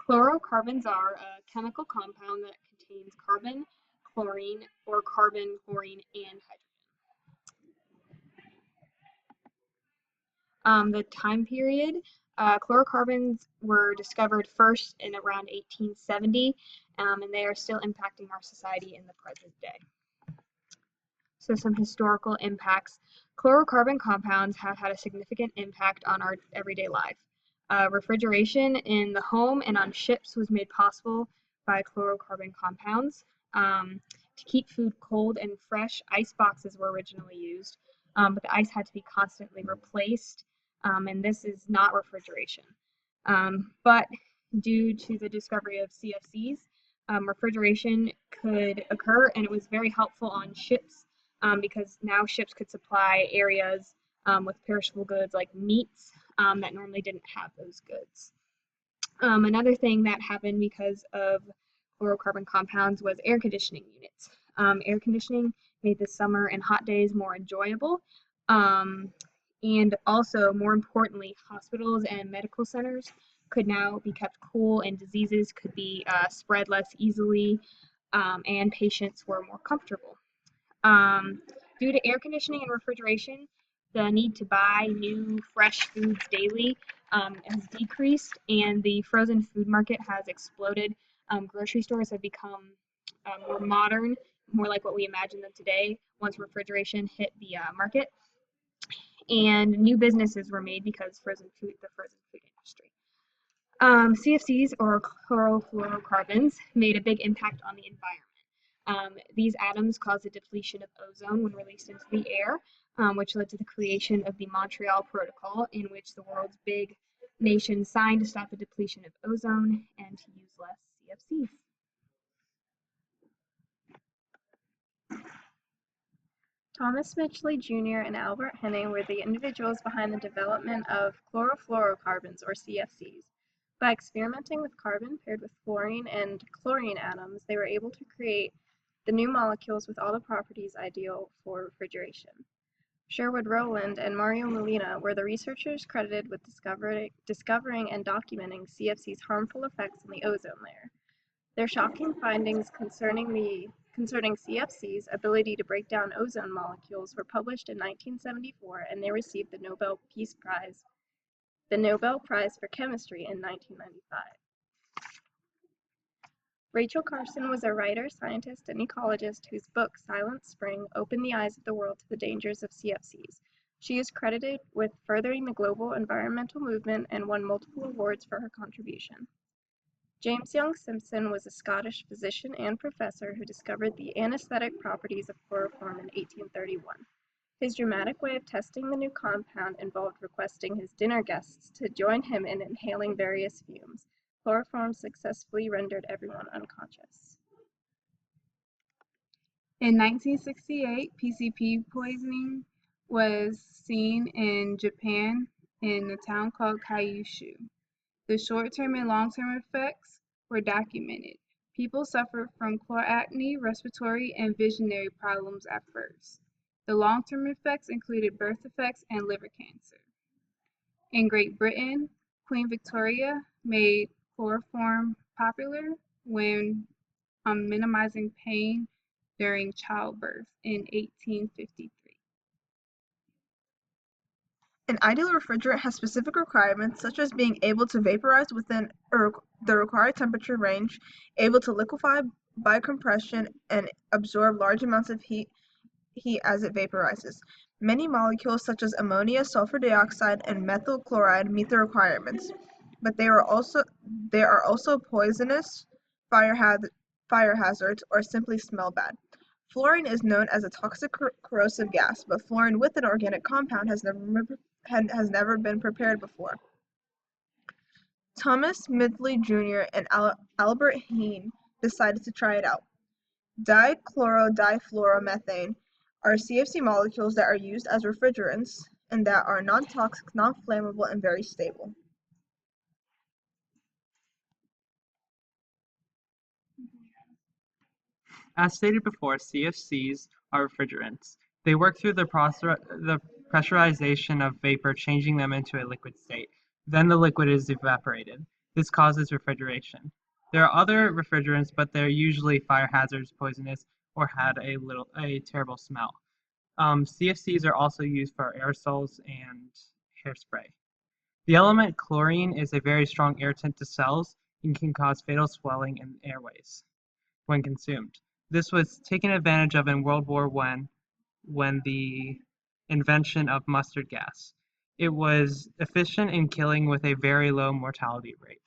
Chlorocarbons are a chemical compound that contains carbon, chlorine, or carbon, chlorine, and hydrogen. The time period, chlorocarbons were discovered first in around 1870, and they are still impacting our society in the present day. So some historical impacts. Chlorocarbon compounds have had a significant impact on our everyday life. Refrigeration in the home and on ships was made possible by chlorocarbon compounds. To keep food cold and fresh, ice boxes were originally used, but the ice had to be constantly replaced, and this is not refrigeration. But due to the discovery of CFCs, refrigeration could occur, and it was very helpful on ships because now ships could supply areas with perishable goods like meats that normally didn't have those goods. Another thing that happened because of fluorocarbon compounds was air conditioning units. Air conditioning made the summer and hot days more enjoyable. And also, more importantly, hospitals and medical centers could now be kept cool and diseases could be spread less easily, and patients were more comfortable. Due to air conditioning and refrigeration, the need to buy new, fresh foods daily has decreased, and the frozen food market has exploded. Grocery stores have become more modern, more like what we imagine them today once refrigeration hit the market. And new businesses were made because the frozen food industry. CFCs, or chlorofluorocarbons, made a big impact on the environment. These atoms caused a depletion of ozone when released into the air, which led to the creation of the Montreal Protocol, in which the world's big nations signed to stop the depletion of ozone and to use less CFCs. Thomas Mitchell Jr. and Albert Henning were the individuals behind the development of chlorofluorocarbons, or CFCs. By experimenting with carbon paired with fluorine and chlorine atoms, they were able to create the new molecules with all the properties ideal for refrigeration. Sherwood Rowland and Mario Molina were the researchers credited with discovering and documenting CFC's harmful effects on the ozone layer. Their shocking findings concerning CFC's ability to break down ozone molecules were published in 1974, and they received the Nobel Prize for Chemistry in 1995. Rachel Carson was a writer, scientist, and ecologist whose book, Silent Spring, opened the eyes of the world to the dangers of CFCs. She is credited with furthering the global environmental movement and won multiple awards for her contribution. James Young Simpson was a Scottish physician and professor who discovered the anesthetic properties of chloroform in 1831. His dramatic way of testing the new compound involved requesting his dinner guests to join him in inhaling various fumes. Chloroform successfully rendered everyone unconscious. In 1968, PCP poisoning was seen in Japan in a town called Kyushu. The short-term and long-term effects were documented. People suffered from chloracne, respiratory, and visionary problems at first. The long-term effects included birth defects and liver cancer. In Great Britain, Queen Victoria made chloroform popular when minimizing pain during childbirth in 1853. An ideal refrigerant has specific requirements, such as being able to vaporize within the required temperature range, able to liquefy by compression, and absorb large amounts of heat as it vaporizes. Many molecules, such as ammonia, sulfur dioxide, and methyl chloride, meet the requirements, but they are also poisonous, fire hazards, or simply smell bad. Fluorine is known as a toxic corrosive gas, but fluorine with an organic compound has never been prepared before. Thomas Mitchell Jr. and Albert Henning decided to try it out. Dichloro-difluoromethane are CFC molecules that are used as refrigerants and that are non-toxic, non-flammable, and very stable. As stated before, CFCs are refrigerants. They work through the pressurization of vapor, changing them into a liquid state. Then the liquid is evaporated. This causes refrigeration. There are other refrigerants, but they're usually fire hazards, poisonous, or had a terrible smell. CFCs are also used for aerosols and hairspray. The element chlorine is a very strong irritant to cells and can cause fatal swelling in airways when consumed. This was taken advantage of in World War I when the invention of mustard gas. It was efficient in killing with a very low mortality rate.